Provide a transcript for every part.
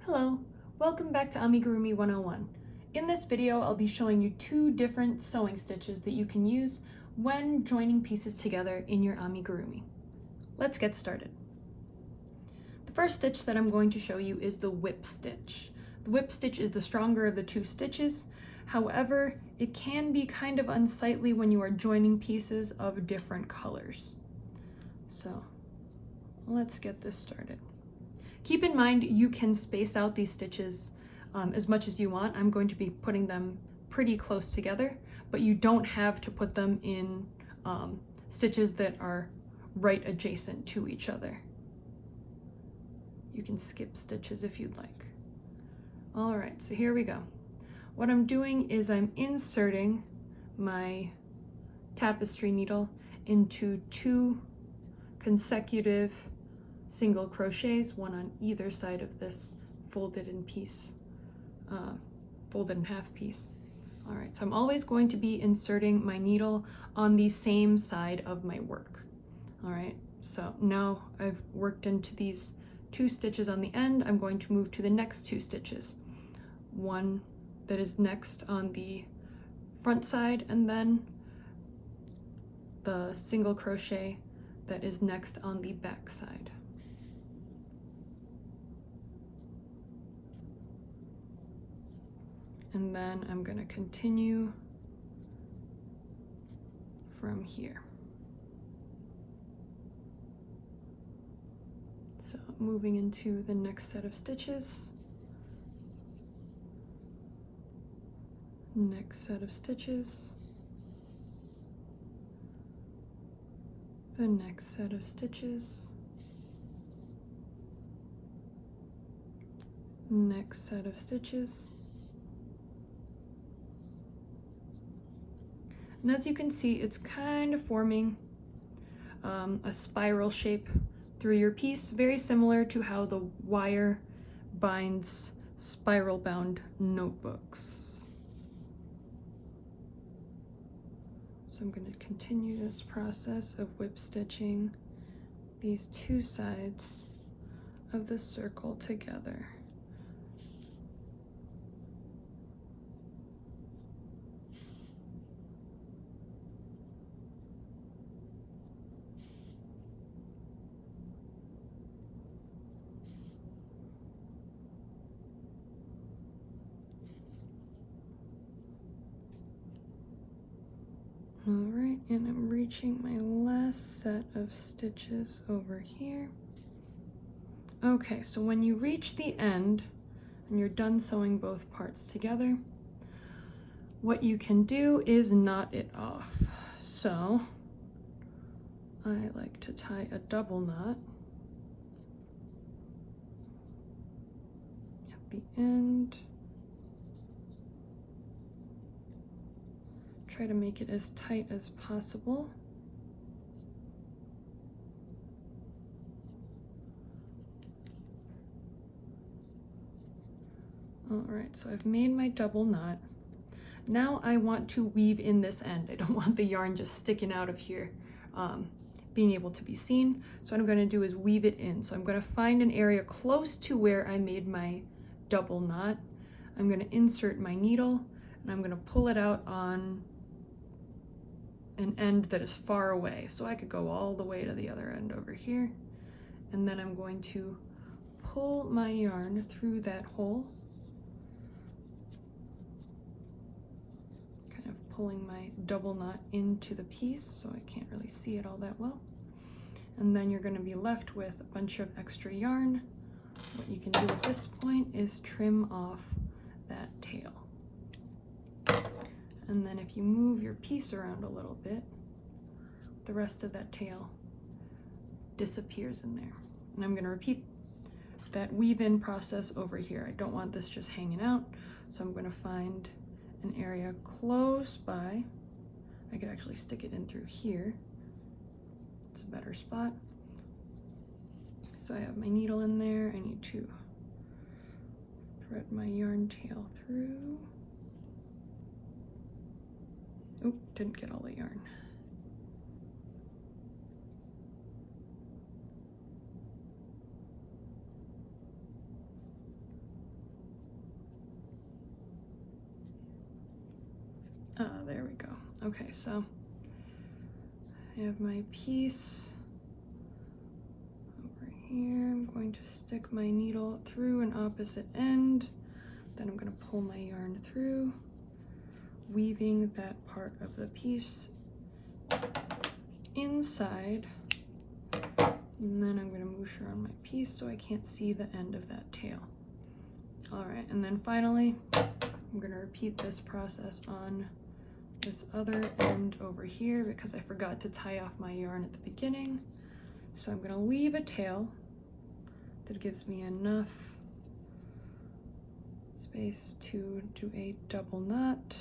Hello, welcome back to Amigurumi 101. In this video, I'll be showing you two different sewing stitches that you can use when joining pieces together in your amigurumi. Let's get started. The first stitch that I'm going to show you is the whip stitch. The whip stitch is the stronger of the two stitches. However, it can be kind of unsightly when you are joining pieces of different colors. So let's get this started. Keep in mind you can space out these stitches as much as you want. I'm going to be putting them pretty close together, but you don't have to put them in stitches that are right adjacent to each other. You can skip stitches if you'd like. All right, so here we go. What I'm doing is I'm inserting my tapestry needle into two consecutive single crochets, one on either side of this folded in half piece. All right, so I'm always going to be inserting my needle on the same side of my work. All right, so now I've worked into these two stitches on the end. I'm going to move to the next two stitches. One that is next on the front side, and then the single crochet that is next on the back side. And then I'm going to continue from here. So moving into the next set of stitches. Next set of stitches. The next set of stitches. Next set of stitches. And as you can see, it's kind of forming a spiral shape through your piece, very similar to how the wire binds spiral bound notebooks. So I'm going to continue this process of whip stitching these two sides of the circle together. All right, and I'm reaching my last set of stitches over here. Okay, so when you reach the end and you're done sewing both parts together, what you can do is knot it off. So I like to tie a double knot at the end. Try to make it as tight as possible. All right, so I've made my double knot. Now I want to weave in this end. I don't want the yarn just sticking out of here, being able to be seen. So what I'm going to do is weave it in. So I'm going to find an area close to where I made my double knot. I'm going to insert my needle and I'm going to pull it out on an end that is far away. So I could go all the way to the other end over here. And then I'm going to pull my yarn through that hole, kind of pulling my double knot into the piece so I can't really see it all that well. And then you're going to be left with a bunch of extra yarn. What you can do at this point is trim off that tail. And then if you move your piece around a little bit, the rest of that tail disappears in there. And I'm going to repeat that weave-in process over here. I don't want this just hanging out, so I'm going to find an area close by. I could actually stick it in through here. It's a better spot. So I have my needle in there. I need to thread my yarn tail through. Oh, didn't get all the yarn. we go. Okay, so I have my piece over here. I'm going to stick my needle through an opposite end. Then I'm going to pull my yarn through, weaving that part of the piece inside. And then I'm going to moosh around my piece so I can't see the end of that tail. All right, and then finally, I'm going to repeat this process on this other end over here because I forgot to tie off my yarn at the beginning. So I'm going to leave a tail that gives me enough space to do a double knot.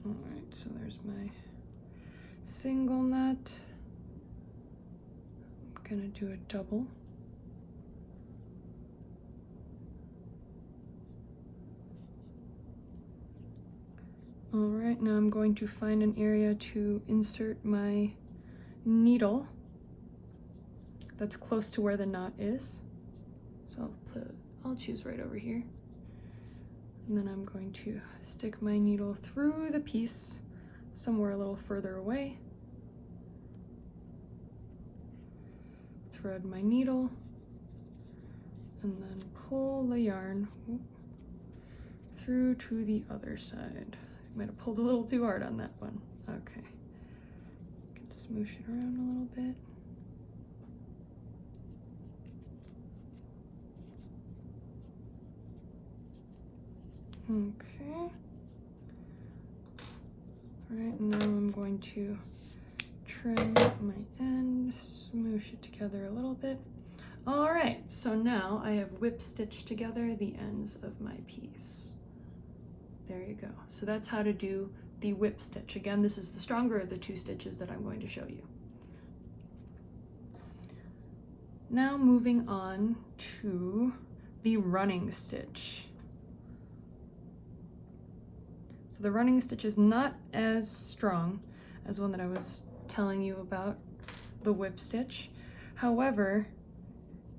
All right, so there's my single knot. I'm going to do a double. All right, now I'm going to find an area to insert my needle that's close to where the knot is. So I'll choose right over here. And then I'm going to stick my needle through the piece somewhere a little further away. Thread my needle and then pull the yarn through to the other side. I might have pulled a little too hard on that one. Okay. Can smoosh it around a little bit. Okay. All right, now I'm going to trim my end, smoosh it together a little bit. All right, so now I have whip stitched together the ends of my piece. There you go. So that's how to do the whip stitch. Again, this is the stronger of the two stitches that I'm going to show you. Now moving on to the running stitch. So the running stitch is not as strong as one that I was telling you about, the whip stitch. However,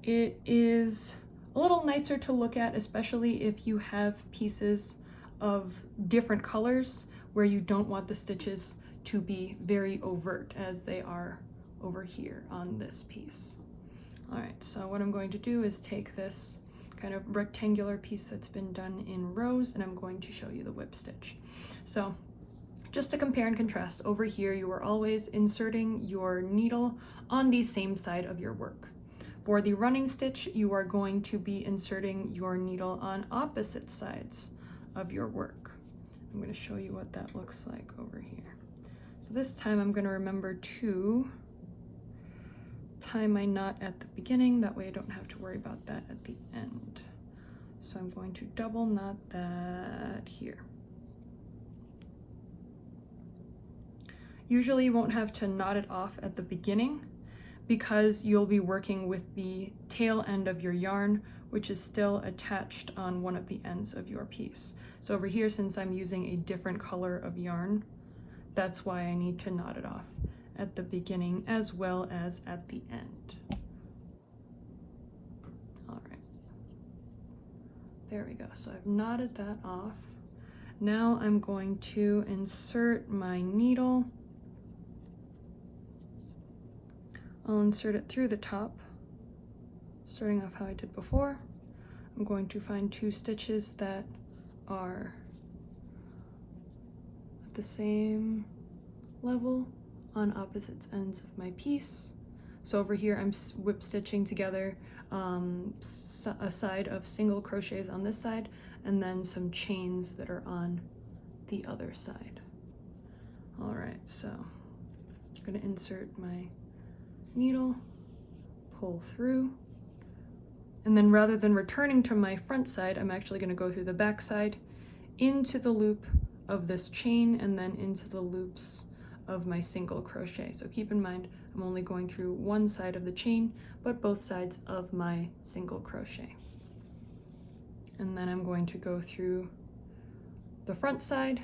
it is a little nicer to look at, especially if you have pieces of different colors where you don't want the stitches to be very overt as they are over here on this piece. All right, so what I'm going to do is take this kind of rectangular piece that's been done in rows, and I'm going to show you the whip stitch. So just to compare and contrast, over here you are always inserting your needle on the same side of your work. For the running stitch, you are going to be inserting your needle on opposite sides of your work. I'm going to show you what that looks like over here. So this time I'm going to remember to tie my knot at the beginning, that way I don't have to worry about that at the end. So I'm going to double knot that here. Usually you won't have to knot it off at the beginning because you'll be working with the tail end of your yarn, which is still attached on one of the ends of your piece. So over here, since I'm using a different color of yarn, that's why I need to knot it off at the beginning as well as at the end. All right, there we go. So I've knotted that off. Now I'm going to insert my needle. I'll insert it through the top, starting off how I did before. I'm going to find two stitches that are at the same level on opposite ends of my piece. So over here I'm whip stitching together a side of single crochets on this side and then some chains that are on the other side. All right, so I'm going to insert my needle, pull through, and then rather than returning to my front side, I'm actually going to go through the back side into the loop of this chain and then into the loops of my single crochet. So keep in mind, I'm only going through one side of the chain, but both sides of my single crochet. And then I'm going to go through the front side,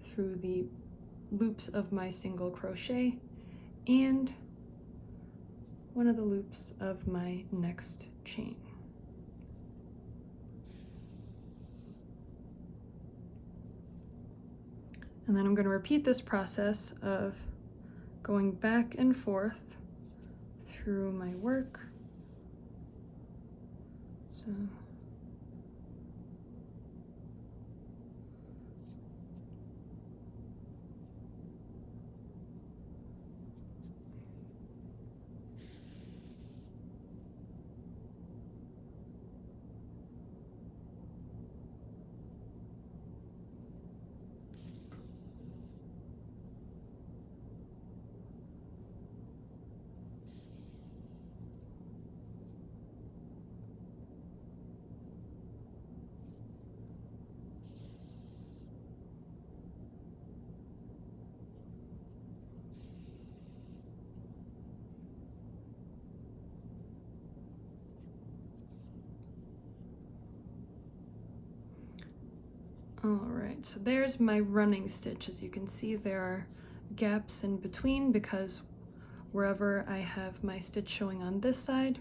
through the loops of my single crochet, and one of the loops of my next chain. And then I'm going to repeat this process of going back and forth through my work. So Alright, so there's my running stitch. As you can see, there are gaps in between because wherever I have my stitch showing on this side,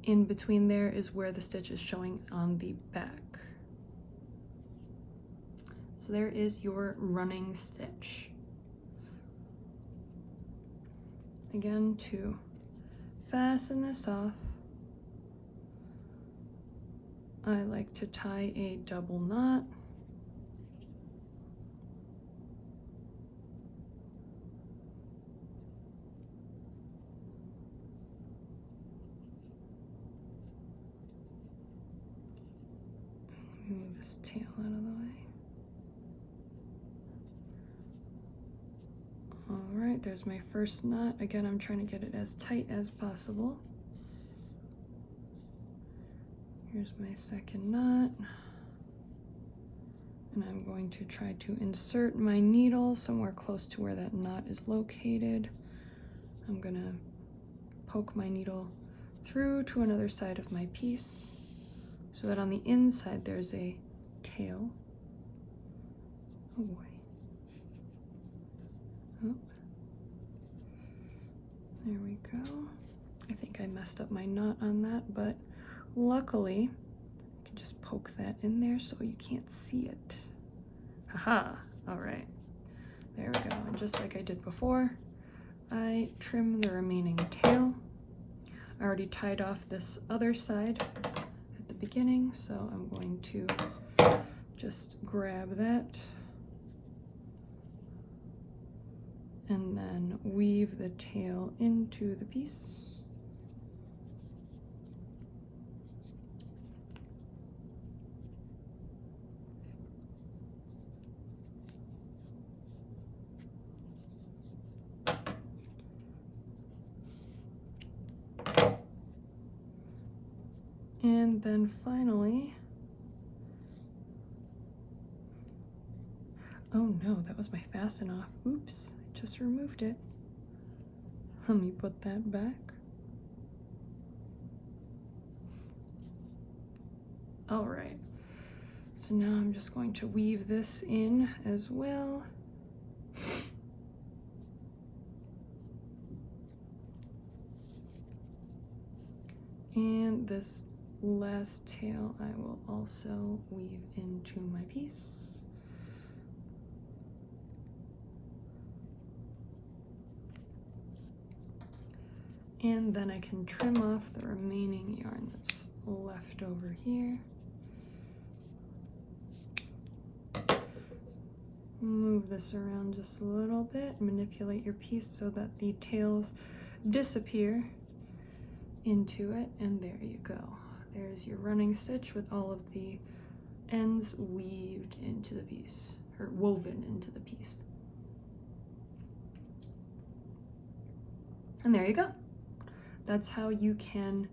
in between there is where the stitch is showing on the back. So there is your running stitch. Again, to fasten this off, I like to tie a double knot. Move this tail out of the way. All right, there's my first knot. Again, I'm trying to get it as tight as possible. Here's my second knot. And I'm going to try to insert my needle somewhere close to where that knot is located. I'm gonna poke my needle through to another side of my piece so that on the inside there's a tail. Oh boy. Oh. There we go. I think I messed up my knot on that, but luckily I can just poke that in there so you can't see it. Haha, all right. There we go, and just like I did before, I trim the remaining tail. I already tied off this other side at the beginning, so I'm going to just grab that and then weave the tail into the piece. And then finally, oh no, that was my fasten off. Oops, I just removed it. Let me put that back. All right, so now I'm just going to weave this in as well. And this last tail I will also weave into my piece. And then I can trim off the remaining yarn that's left over here. Move this around just a little bit, manipulate your piece so that the tails disappear into it, and there you go. There's your running stitch with all of the ends weaved into the piece, or woven into the piece. And there you go. That's how you can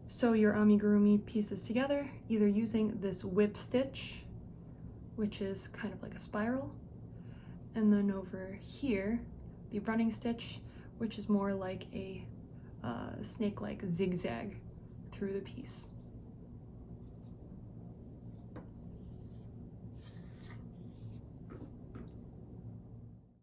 sew your amigurumi pieces together, either using this whip stitch, which is kind of like a spiral, and then over here, the running stitch, which is more like a snake-like zigzag through the piece.